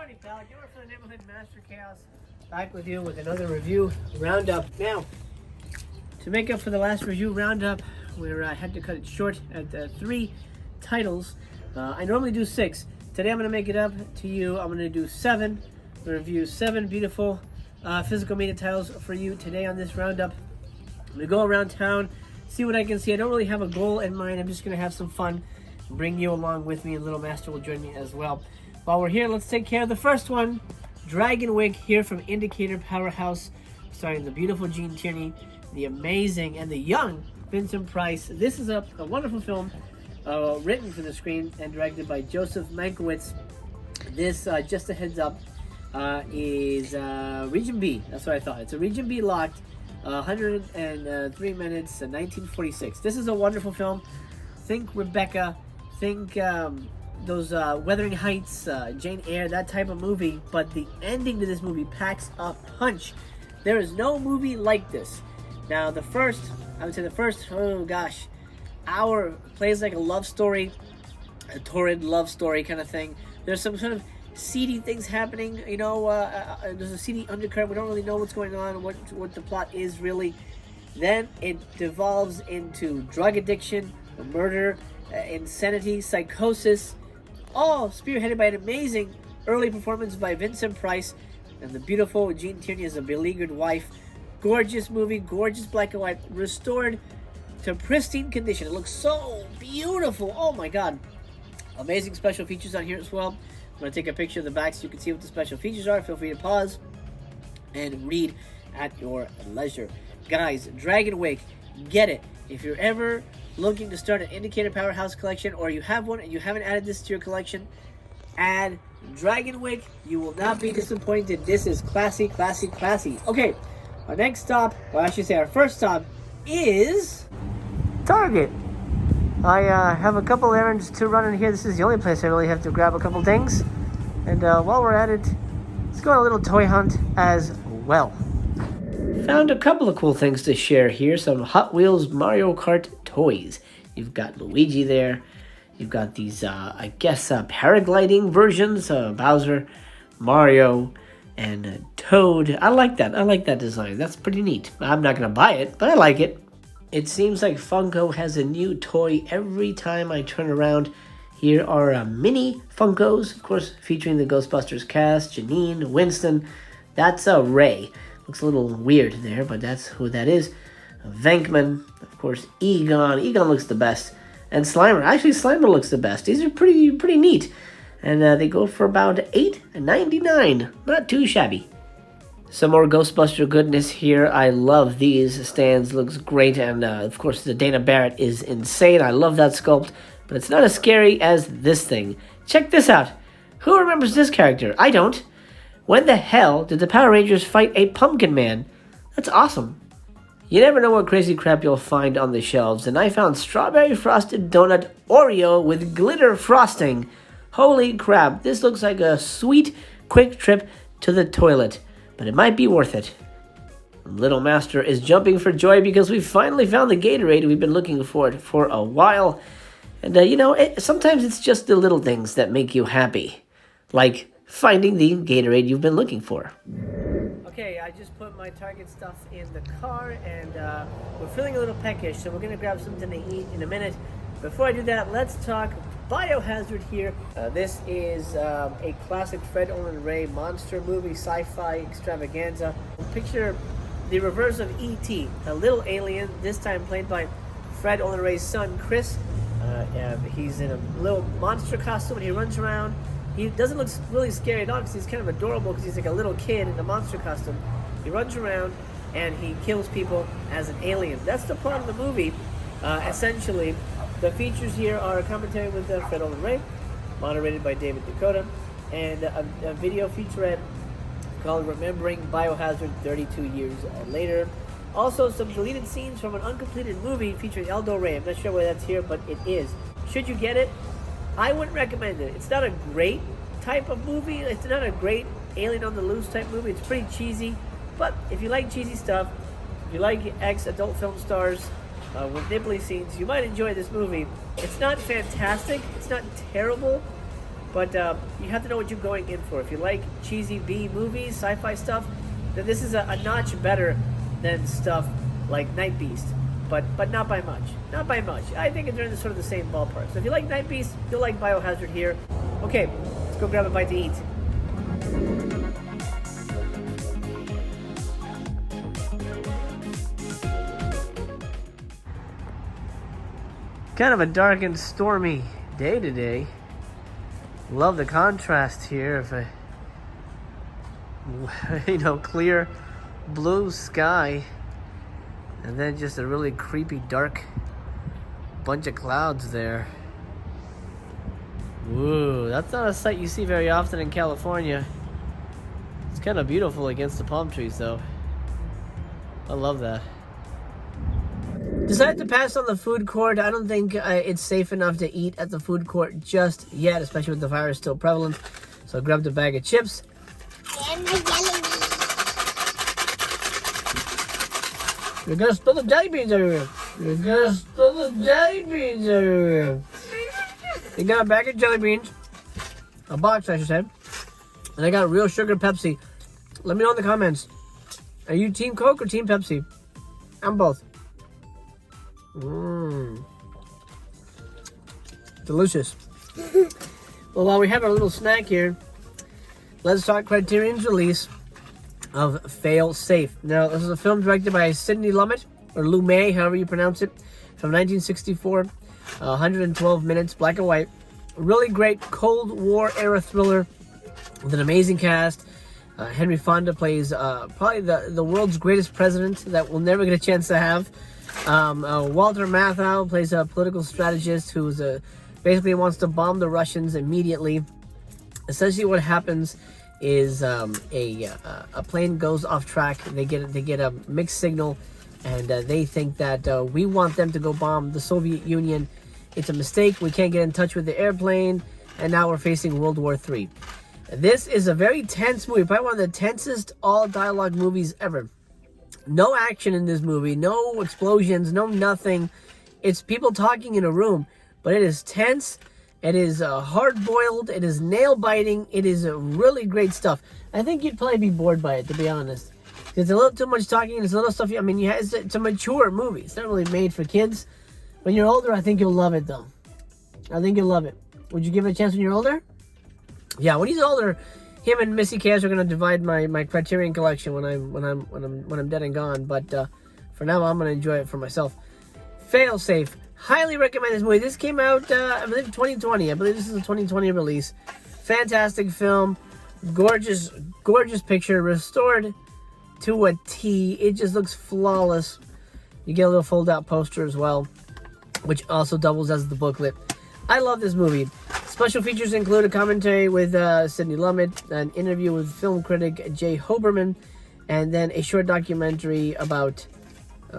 Howdy, pal. You're for the Neighborhood Master Chaos. Back with you with another review roundup. Now, to make up for the last review roundup, where I had to cut it short at 3 titles, I normally do 6. Today I'm going to make it up to you. I'm going to do 7. I'm going to review 7 beautiful physical media titles for you today on this roundup. I'm going to go around town, see what I can see. I don't really have a goal in mind. I'm just going to have some fun, bring you along with me, and Little Master will join me as well. While we're here, let's take care of the first one. Dragonwyck here from Indicator Powerhouse, starring the beautiful Gene Tierney, the amazing and the young Vincent Price. This is a wonderful film written for the screen and directed by Joseph Mankiewicz. This, just a heads up, is Region B. That's what I thought. It's a Region B locked, 103 minutes, 1946. This is a wonderful film. Think Rebecca, think those Wuthering Heights, Jane Eyre, that type of movie, but the ending to this movie packs a punch. There is no movie like this. Now, I would say the first, oh gosh, hour plays like a love story, a torrid love story kind of thing. There's some sort of seedy things happening, you know, there's a seedy undercurrent. We don't really know what's going on, what the plot is really. Then it devolves into drug addiction, murder, insanity, psychosis, all spearheaded by an amazing early performance by Vincent Price and the beautiful Gene Tierney as a beleaguered wife. Gorgeous movie, gorgeous black and white, restored to pristine condition. It looks so beautiful. Oh my god. Amazing special features on here as well. I'm going to take a picture of the back so you can see what the special features are. Feel free to pause and read at your leisure. Guys, Dragonwyck, get it. If you're ever looking to start an Indicator Powerhouse collection, or you have one and you haven't added this to your collection, add Dragonwyck. You will not be disappointed. This is classy, classy, classy. Okay, our next stop, well, I should say our first stop, is Target. I have a couple errands to run in here. This is the only place I really have to grab a couple things. And while we're at it, let's go on a little toy hunt as well. Found a couple of cool things to share here. Some Hot Wheels Mario Kart toys. You've got Luigi there. You've got these, I guess, paragliding versions. Bowser, Mario, and Toad. I like that. I like that design. That's pretty neat. I'm not going to buy it, but I like it. It seems like Funko has a new toy every time I turn around. Here are mini Funkos, of course, featuring the Ghostbusters cast. Janine, Winston. That's Ray. Looks a little weird there, but that's who that is. Venkman, of course, Egon. Egon looks the best. And Slimer. Actually, Slimer looks the best. These are pretty neat. And they go for about $8.99. Not too shabby. Some more Ghostbuster goodness here. I love these stands. Looks great. And, of course, the Dana Barrett is insane. I love that sculpt. But it's not as scary as this thing. Check this out. Who remembers this character? I don't. When the hell did the Power Rangers fight a Pumpkin Man? That's awesome. You never know what crazy crap you'll find on the shelves, and I found Strawberry Frosted Donut Oreo with glitter frosting. Holy crap, this looks like a sweet, quick trip to the toilet, but it might be worth it. Little Master is jumping for joy because we finally found the Gatorade we've been looking for a while. And, you know, sometimes it's just the little things that make you happy, like finding the Gatorade you've been looking for. Okay, I just put my Target stuff in the car, and we're feeling a little peckish, so we're going to grab something to eat in a minute. Before I do that, let's talk Biohazard here. This is a classic Fred Olen Ray monster movie, sci-fi extravaganza. Picture the reverse of E.T., a little alien, this time played by Fred Olen Ray's son, Chris. He's in a little monster costume, and he runs around. He doesn't look really scary at all because he's kind of adorable because he's like a little kid in a monster costume. He runs around and he kills people as an alien. That's the plot of the movie, essentially. The features here are a commentary with Fred Olen Ray, moderated by David Dakota, and a video featurette called Remembering Biohazard 32 Years Later. Also, some deleted scenes from an uncompleted movie featuring Eldo Ray. I'm not sure why that's here, but it is. Should you get it? I wouldn't recommend it. It's not a great type of movie. It's not a great Alien on the Loose type movie. It's pretty cheesy. But if you like cheesy stuff, if you like ex-adult film stars with nipply scenes, you might enjoy this movie. It's not fantastic. It's not terrible. but you have to know what you're going in for. If you like cheesy B movies, sci-fi stuff, then this is a notch better than stuff like Night Beast, but not by much. Not by much. I think they're in sort of the same ballpark. So if you like Night Beast, you'll like Biohazard here. Okay, let's go grab a bite to eat. Kind of a dark and stormy day today. Love the contrast here of a clear blue sky and then just a really creepy dark bunch of clouds there. Woo, that's not a sight you see very often in California. It's kind of beautiful against the palm trees though. I love that. Decided to pass on the food court. I don't think it's safe enough to eat at the food court just yet, especially with the virus still prevalent. So I grabbed a bag of chips. And my jelly beans. You're gonna spill the jelly beans everywhere. You're gonna spill the jelly beans everywhere. You got a bag of jelly beans. A box, I should say. And I got real sugar Pepsi. Let me know in the comments. Are you Team Coke or Team Pepsi? I'm both. Delicious. Well, while we have our little snack here, let's talk Criterion's release of Fail Safe. Now, this is a film directed by Sidney Lumet, or Lumet, however you pronounce it, from 1964. 112 minutes, black and white. Really great Cold War era thriller with an amazing cast. Henry Fonda plays probably the world's greatest president that we'll never get a chance to have. Walter Matthau plays a political strategist who's basically wants to bomb the Russians immediately. Essentially, what happens is a plane goes off track. They get a mixed signal, and they think that we want them to go bomb the Soviet Union. It's a mistake. We can't get in touch with the airplane, and now we're facing World War III. This is a very tense movie, probably one of the tensest all-dialogue movies ever. No action in this movie, no explosions, no nothing. It's people talking in a room, but it is tense. It is hard-boiled. It is nail-biting. It is really great stuff. I think you'd probably be bored by it, to be honest. It's a little too much talking. It's a little stuff. I mean, it's a mature movie. It's not really made for kids. When you're older, I think you'll love it, though. I think you'll love it. Would you give it a chance when you're older? Yeah, when he's older, him and Missy Cash are gonna divide my Criterion Collection when I'm dead and gone. But for now, I'm gonna enjoy it for myself. Fail Safe. Highly recommend this movie. This came out, I believe, 2020. I believe this is a 2020 release. Fantastic film. Gorgeous, gorgeous picture. Restored to a T. It just looks flawless. You get a little fold-out poster as well, which also doubles as the booklet. I love this movie. Special features include a commentary with Sidney Lumet, an interview with film critic Jay Hoberman, and then a short documentary about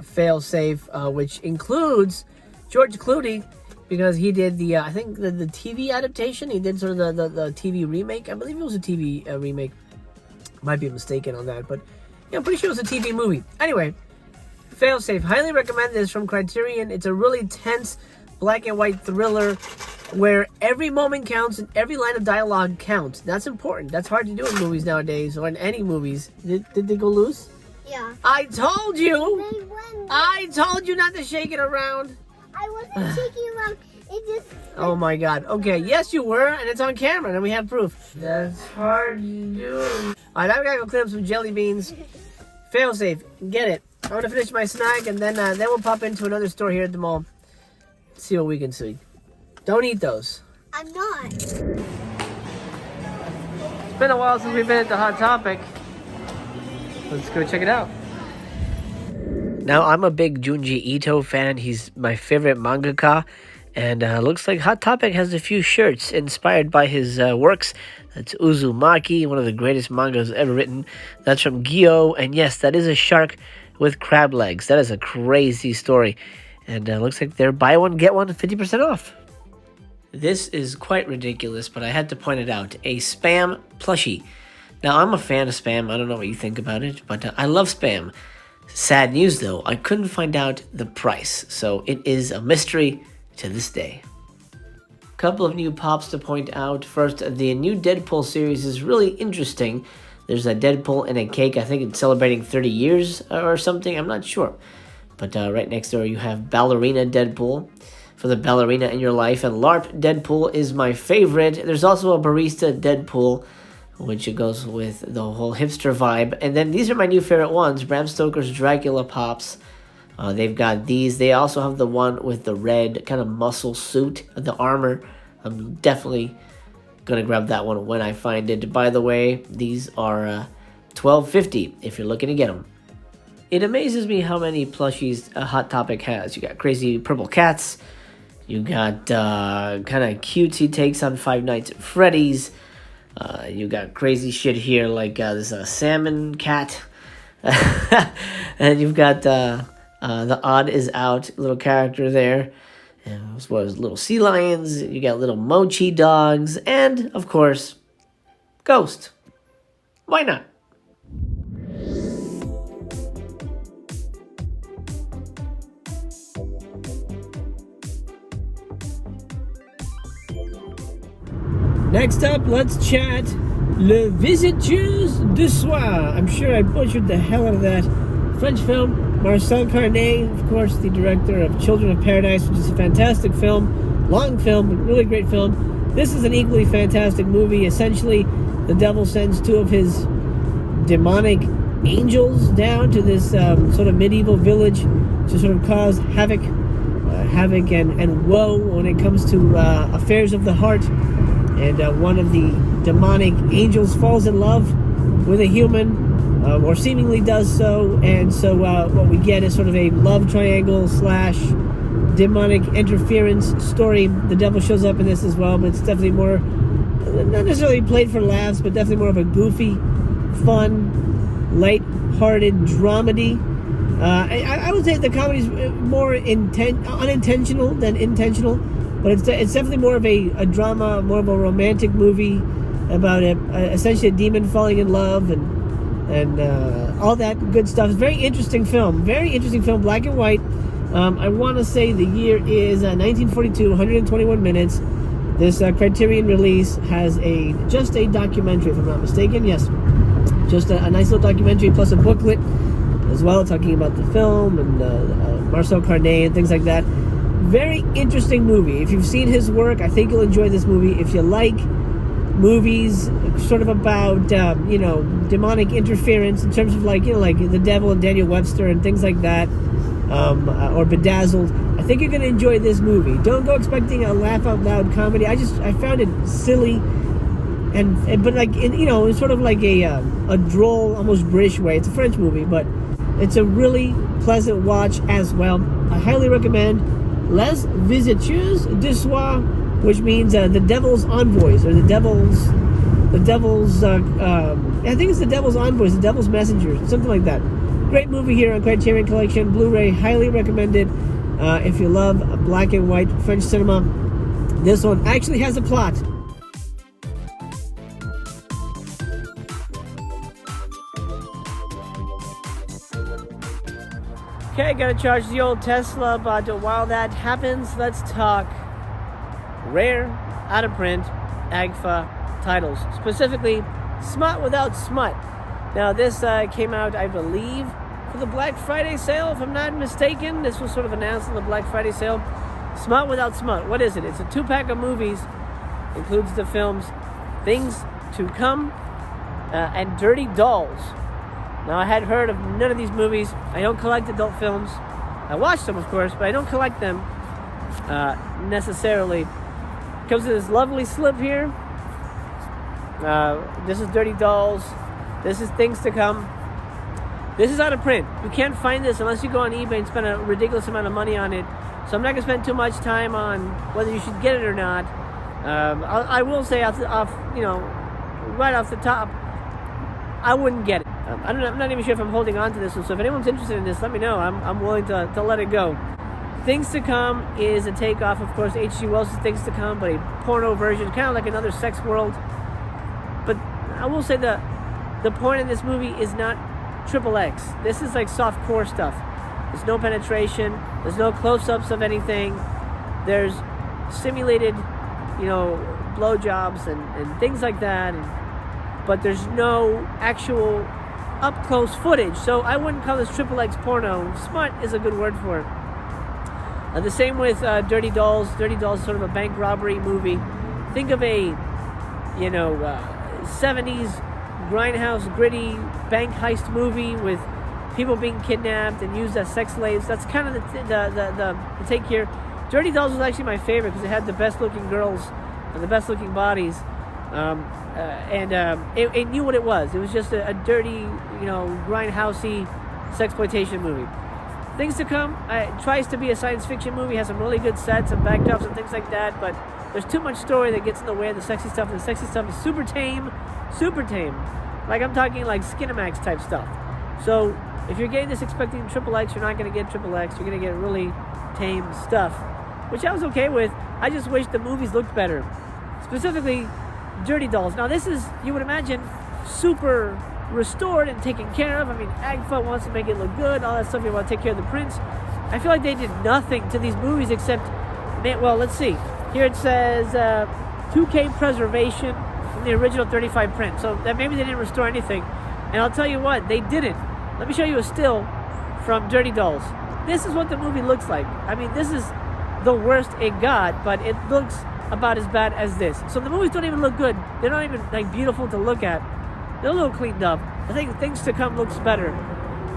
Fail Safe, which includes George Clooney, because he did the I think the TV adaptation. He did sort of the TV remake. I believe it was a TV remake. Might be mistaken on that, but yeah, I'm pretty sure it was a TV movie. Anyway, Fail Safe. Highly recommend this from Criterion. It's a really tense black and white thriller where every moment counts and every line of dialogue counts. That's important. That's hard to do in movies nowadays, or in any movies. Did they go loose? Yeah. I told you! They went. I told you not to shake it around. I wasn't shaking around. It just... Oh my god. Okay, yes you were, and it's on camera, and we have proof. That's hard to do. Alright, now we gotta go clean up some jelly beans. Fail Safe. Get it. I'm gonna finish my snack, and then we'll pop into another store here at the mall. See what we can see. Don't eat those. I'm not. It's been a while since we've been at the Hot Topic. Let's go check it out. Now, I'm a big Junji Ito fan. He's my favorite mangaka. And looks like Hot Topic has a few shirts inspired by his works. That's Uzumaki, one of the greatest mangas ever written. That's from Gyo. And yes, that is a shark with crab legs. That is a crazy story. And looks like they're buy one, get one, 50% off. This is quite ridiculous, but I had to point it out. A Spam plushie. Now, I'm a fan of Spam. I don't know what you think about it, but I love Spam. Sad news, though. I couldn't find out the price, so it is a mystery to this day. Couple of new pops to point out. First, the new Deadpool series is really interesting. There's a Deadpool and a cake. I think it's celebrating 30 years or something. I'm not sure. But right next door, you have Ballerina Deadpool for the ballerina in your life. And LARP Deadpool is my favorite. There's also a Barista Deadpool, which goes with the whole hipster vibe. And then these are my new favorite ones. Bram Stoker's Dracula pops. They've got these. They also have the one with the red kind of muscle suit, the armor. I'm definitely going to grab that one when I find it. By the way, these are $12.50 if you're looking to get them. It amazes me how many plushies Hot Topic has. You got crazy purple cats. You got kind of cutesy takes on Five Nights at Freddy's. You got crazy shit here like this salmon cat. And you've got the Odd Is Out little character there. And as well as little sea lions. You got little mochi dogs. And, of course, Ghost. Why not? Next up, let's chat Le Visiteurs du Soir. I'm sure I butchered the hell out of that. French film. Marcel Carnet, of course, the director of Children of Paradise, which is a fantastic film. Long film, but really great film. This is an equally fantastic movie. Essentially, the devil sends two of his demonic angels down to this sort of medieval village to sort of cause havoc and woe when it comes to affairs of the heart. And one of the demonic angels falls in love with a human, or seemingly does so. And so what we get is sort of a love triangle / demonic interference story. The devil shows up in this as well, but it's definitely more, not necessarily played for laughs, but definitely more of a goofy, fun, light-hearted dramedy. I would say the comedy's more unintentional than intentional. But it's definitely more of a drama, more of a romantic movie about essentially a demon falling in love and all that good stuff. It's a very interesting film, black and white. I want to say the year is 1942, 121 minutes. This Criterion release has just a documentary, if I'm not mistaken. Yes, just a nice little documentary plus a booklet as well, talking about the film and Marcel Carnet and things like that. Very interesting movie. If you've seen his work, I think you'll enjoy this movie. If you like movies sort of about demonic interference in terms of like the devil and Daniel Webster and things like that, or Bedazzled, I think you're going to enjoy this movie. Don't go expecting a laugh out loud comedy. I found it silly but like it's sort of like a droll, almost British way. It's a French movie, but it's a really pleasant watch as well. I highly recommend Les Visiteurs du Soir, which means the devil's envoys, or the devil's I think it's the devil's envoys, the devil's messengers, something like that. Great movie here on Criterion Collection Blu-ray. Highly recommended if you love black and white French cinema. This one actually has a plot. Okay, gotta charge the old Tesla, but while that happens, let's talk rare, out of print, AGFA titles. Specifically, Smut Without Smut. Now, this came out, I believe, for the Black Friday sale, if I'm not mistaken. This was sort of announced on the Black Friday sale. Smut Without Smut. What is it? It's a 2-pack of movies. Includes the films Things to Come and Dirty Dolls. Now, I had heard of none of these movies. I don't collect adult films. I watch them, of course, but I don't collect them necessarily. Comes in this lovely slip here. This is Dirty Dolls. This is Things to Come. This is out of print. You can't find this unless you go on eBay and spend a ridiculous amount of money on it. So I'm not going to spend too much time on whether you should get it or not. I will say right off the top, I wouldn't get it. I'm not even sure if I'm holding on to this one, so if anyone's interested in this, let me know. I'm willing to let it go. Things to Come is a takeoff, of course, H.G. Wells' Things to Come, but a porno version, kind of like another sex world. But I will say the porn in this movie is not XXX. This is like soft core stuff. There's no penetration. There's no close-ups of anything. There's simulated blowjobs and things like that, but there's no actual up-close footage. So I wouldn't call this XXX porno. Smart is a good word for it. The same with Dirty Dolls. Dirty Dolls is sort of a bank robbery movie. Think of a 70s grindhouse gritty bank heist movie with people being kidnapped and used as sex slaves. That's kind of the take here. Dirty Dolls was actually my favorite because it had the best looking girls and the best looking bodies, it knew what it was. It was just a dirty, grindhousey sexploitation movie. Things to come. It tries to be a science fiction movie, has some really good sets and backdrops and things like that, but there's too much story that gets in the way of the sexy stuff, and the sexy stuff is super tame. Like, I'm talking like Skinamax type stuff. So if you're getting this expecting XXX, you're not going to get XXX. You're going to get really tame stuff, which I was okay with. I just wish the movies looked better. Specifically, Dirty Dolls. Now, this is, you would imagine, super restored and taken care of. I mean, AGFA wants to make it look good, all that stuff. You want to take care of the prints. I feel like they did nothing to these movies except, well, let's see. Here it says 2K preservation from the original 35 print. So that maybe they didn't restore anything. And I'll tell you what, they didn't. Let me show you a still from Dirty Dolls. This is what the movie looks like. I mean, this is the worst it got, but it looks about as bad as this. So the movies don't even look good. They're not even like beautiful to look at. They're a little cleaned up. I think Things to Come looks better.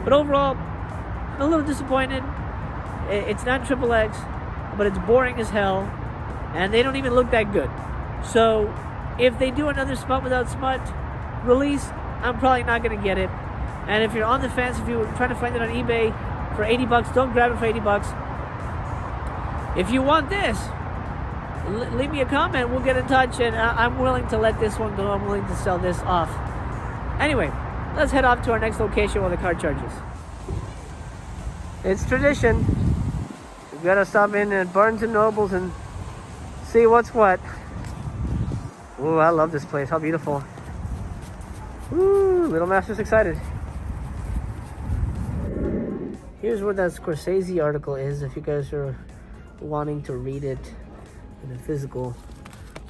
But overall, I'm a little disappointed. It's not XXX, but it's boring as hell. And they don't even look that good. So if they do another Smut Without Smut release, I'm probably not going to get it. And if you're on the fence, if you're trying to find it on eBay for $80, don't grab it for $80. If you want this, leave me a comment. We'll get in touch, and I'm willing to let this one go. I'm willing to sell this off. Anyway, let's head off to our next location while the car charges. It's tradition. We've got to stop in at Barnes & Nobles and see what's what. Ooh, I love this place. How beautiful. Ooh, Little Master's excited. Here's where that Scorsese article is, if you guys are wanting to read it in a physical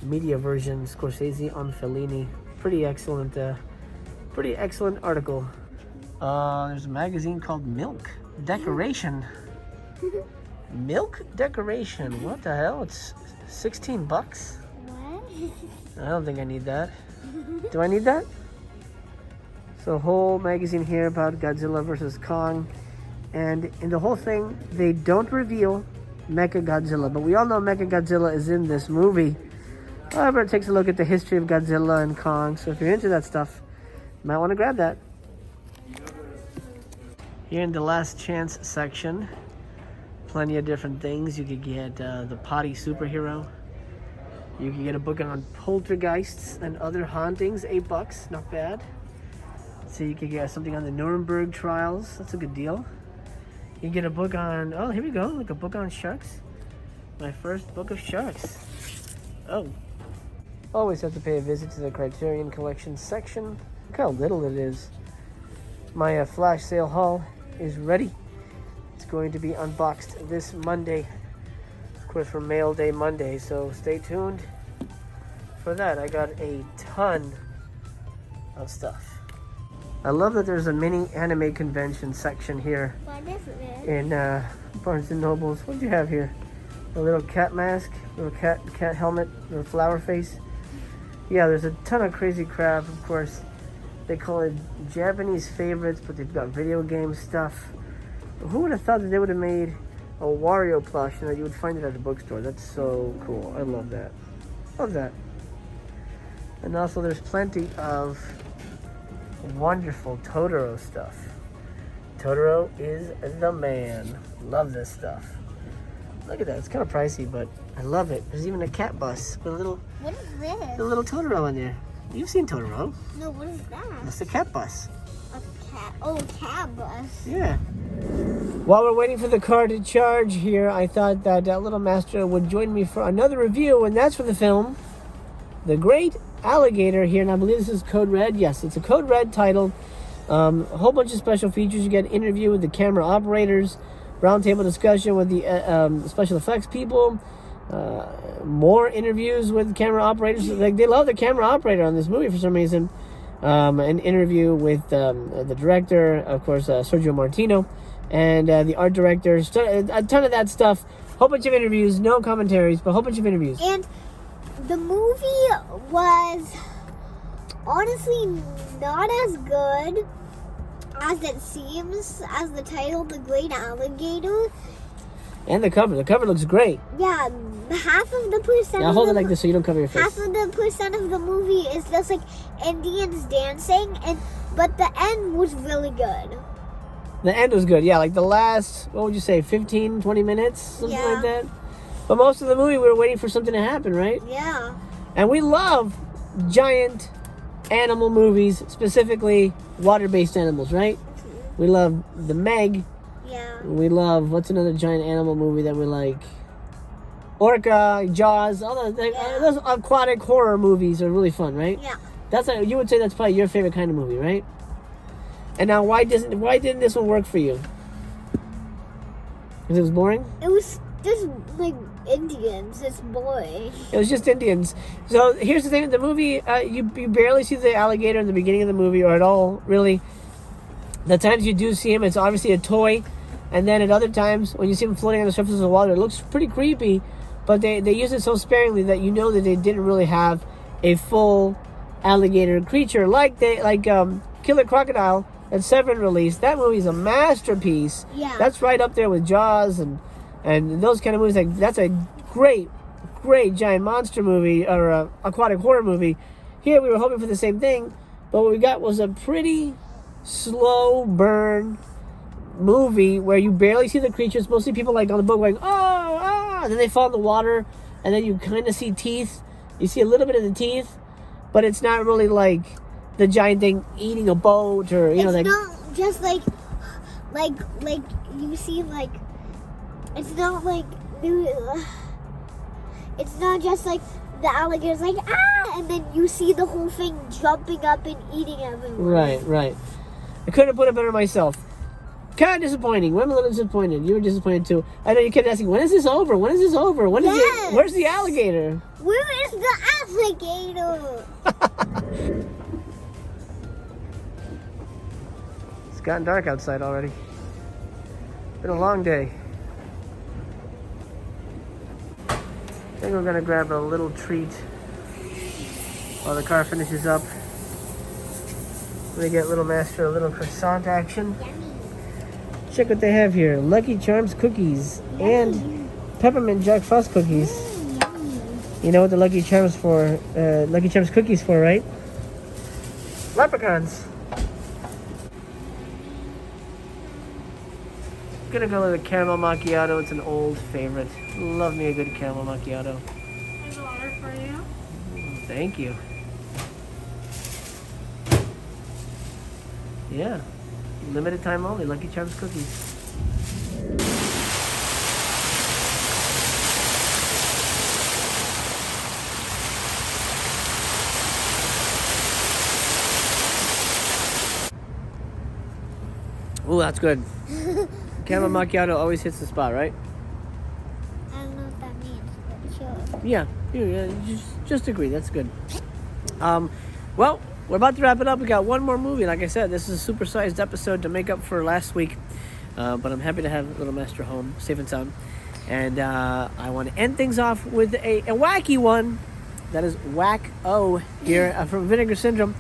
media version. Scorsese on Fellini. Pretty excellent article. There's a magazine called Milk Decoration. Milk Decoration. What the hell? It's $16. What? I don't think I need that. Do I need that? So, a whole magazine here about Godzilla versus Kong. And in the whole thing, they don't reveal Mechagodzilla. But we all know Mechagodzilla is in this movie. However, it takes a look at the history of Godzilla and Kong. So if you're into that stuff, you might want to grab that. Here in the last chance section, plenty of different things. You could get the Potty Superhero. You can get a book on poltergeists and other hauntings, $8, not bad. So you could get something on the Nuremberg trials. That's a good deal. You can get a book on, oh, here we go, like a book on sharks. My first book of sharks. Oh. Always have to pay a visit to the Criterion Collection section. Look how little it is. My flash sale haul is ready. It's going to be unboxed this Monday. Of course, for Mail Day Monday, so stay tuned for that. I got a ton of stuff. I love that there's a mini anime convention section here in Barnes & Nobles. What do you have here? A little cat mask, little cat helmet, little flower face. Yeah, there's a ton of crazy crap. Of course, they call it Japanese favorites, but they've got video game stuff. Who would have thought that they would have made a Wario plush and that you would find it at a bookstore? That's so cool. I love that. Love that. And also, there's plenty of wonderful Totoro stuff. Totoro is the man. Love this stuff. Look at that. It's kind of pricey, but I love it. There's even a cat bus with a little. What is this? A little Totoro in there. You've seen Totoro. No, what is that? That's a cat bus. A cat. Oh, cat bus. Yeah. While we're waiting for the car to charge here, I thought that Little Master would join me for another review, and that's for the film The Great Alligator here, and I believe this is Code Red. Yes, it's a Code Red title. A whole bunch of special features. You get an interview with the camera operators, roundtable discussion with the special effects people, more interviews with camera operators. Like, they love the camera operator on this movie for some reason. An interview with the director, of course, Sergio Martino, and the art director. A ton of that stuff. Whole bunch of interviews, no commentaries, but a whole bunch of interviews. And the movie was honestly not as good as it seems, as the title, The Great Alligator. And the cover. The cover looks great. Yeah, half of the percent. Now hold it like this so you don't cover your face. Half of the percent of the movie is just like Indians dancing, but the end was really good. The end was good, yeah. Like the last, what would you say, 15, 20 minutes? Something like that. But most of the movie, we were waiting for something to happen, right? Yeah. And we love giant animal movies, specifically water-based animals, right? We love The Meg. Yeah. We love, what's another giant animal movie that we like? Orca, Jaws, all those aquatic horror movies are really fun, right? Yeah. You would say that's probably your favorite kind of movie, right? And now, why didn't this one work for you? Because it was boring? It was just like Indians. It's boring. It was just Indians. So here's the thing with the movie: you barely see the alligator in the beginning of the movie, or at all, really. The times you do see him, it's obviously a toy, and then at other times, when you see him floating on the surface of the water, it looks pretty creepy. But they use it so sparingly that you know that they didn't really have a full alligator creature like Killer Crocodile that Severin released. That movie's a masterpiece. Yeah. That's right up there with Jaws and those kind of movies. Like, that's a great giant monster movie or aquatic horror movie. Here we were hoping for the same thing, but what we got was a pretty slow burn movie where you barely see the creatures. Mostly people like on the boat going, oh, and then they fall in the water, and then you kind of see teeth. You see a little bit of the teeth, but it's not really like the giant thing eating a boat, or It's not just like you see, like, it's not like it's not just like the alligator's like and then you see the whole thing jumping up and eating everyone. Right. I couldn't have put it better myself. Kind of disappointing. I'm a little disappointed. You were disappointed too. I know you kept asking, when is this over? When is this over? When is it? Where's the alligator? Where is the alligator? It's gotten dark outside already. Been a long day. I think we're gonna grab a little treat while the car finishes up. We get Little Master a little croissant action. Yummy. Check what they have here: Lucky Charms cookies and peppermint Jack Frost cookies. Yummy. You know what the Lucky Charms cookies for, right? Leprechauns. Gonna go with a caramel macchiato. It's an old favorite. Love me a good caramel macchiato. There's a water for you. Thank you. Yeah. Limited time only. Lucky Charms cookies. Ooh, that's good. Caramel macchiato always hits the spot, right? I don't know what that means, but sure. Yeah, just agree. That's good. Well, we're about to wrap it up. We got one more movie. Like I said, this is a supersized episode to make up for last week. But I'm happy to have Little Master home, safe and sound. And I want to end things off with a wacky one. That is Wacko here from Vinegar Syndrome.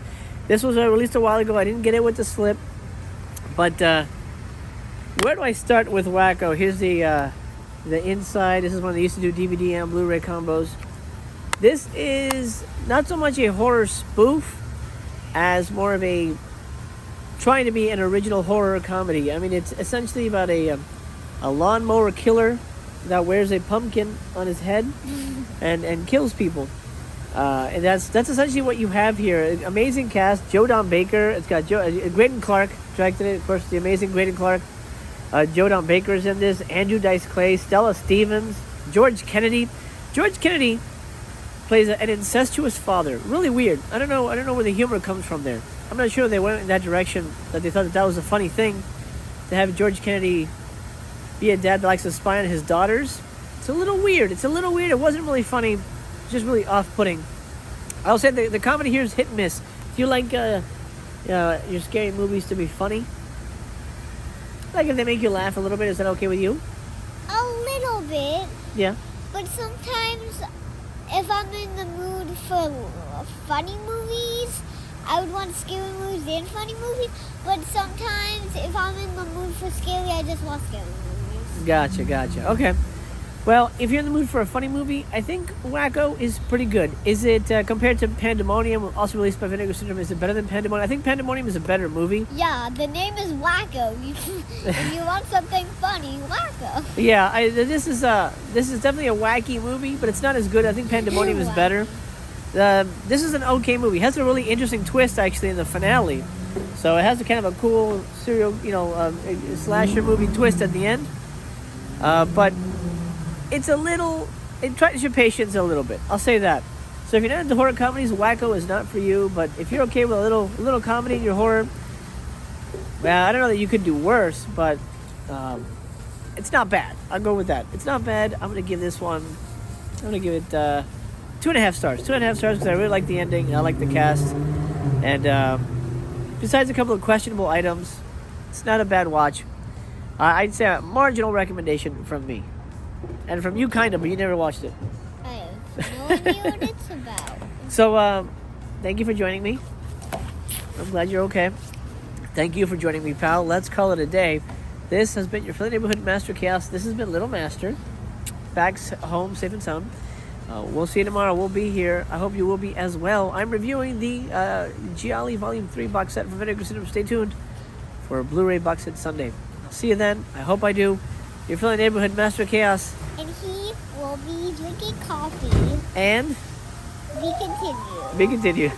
This was released a while ago. I didn't get it with the slip. But where do I start with Wacko? Here's the inside. This is one they used to do DVD and Blu-ray combos. This is not so much a horror spoof as more of a trying to be an original horror comedy. I mean, it's essentially about a lawnmower killer that wears a pumpkin on his head and kills people. And that's essentially what you have here. Amazing cast. Joe Don Baker. It's got Graydon Clark directed it. Of course, the amazing Graydon Clark. Joe Don Baker's in this. Andrew Dice Clay, Stella Stevens, George Kennedy. George Kennedy plays an incestuous father. Really weird. I don't know where the humor comes from there. I'm not sure they went in that direction, that they thought that was a funny thing to have George Kennedy be a dad that likes to spy on his daughters. It's a little weird. It's a little weird. It wasn't really funny. It's just really off-putting. I'll say the comedy here is hit and miss. If you like your scary movies to be funny, like if they make you laugh a little bit, is that okay with you? A little bit. Yeah. But sometimes, if I'm in the mood for funny movies, I would want scary movies and funny movies. But sometimes, if I'm in the mood for scary, I just want scary movies. Gotcha. Okay. Well, if you're in the mood for a funny movie, I think Wacko is pretty good. Is it, compared to Pandemonium, also released by Vinegar Syndrome, is it better than Pandemonium? I think Pandemonium is a better movie. Yeah, the name is Wacko. If you want something funny, Wacko. Yeah, this is definitely a wacky movie, but it's not as good. I think Pandemonium is better. This is an okay movie. It has a really interesting twist, actually, in the finale. So it has a kind of a cool serial, slasher movie twist at the end. But it's a little, it tries your patience a little bit. I'll say that. So if you're not into horror comedies, Wacko is not for you. But if you're okay with a little comedy in your horror, well, I don't know that you could do worse, but it's not bad. I'll go with that. It's not bad. I'm gonna give this one. I'm gonna give it 2.5 stars. 2.5 stars because I really like the ending. I like the cast, and besides a couple of questionable items, it's not a bad watch. I'd say a marginal recommendation from me. And from you, kind of, but you never watched it. I have no idea what it's about. So, thank you for joining me. I'm glad you're okay. Thank you for joining me, pal. Let's call it a day. This has been your Philly Neighborhood Master Chaos. This has been Little Master. Back home, safe and sound. We'll see you tomorrow. We'll be here. I hope you will be as well. I'm reviewing the Gialli Volume 3 box set from Vinegar Syndrome. Stay tuned for a Blu-ray box set Sunday. I'll see you then. I hope I do. Your Philly Neighborhood Master Chaos. And he will be drinking coffee. And? Be continued. Be continued.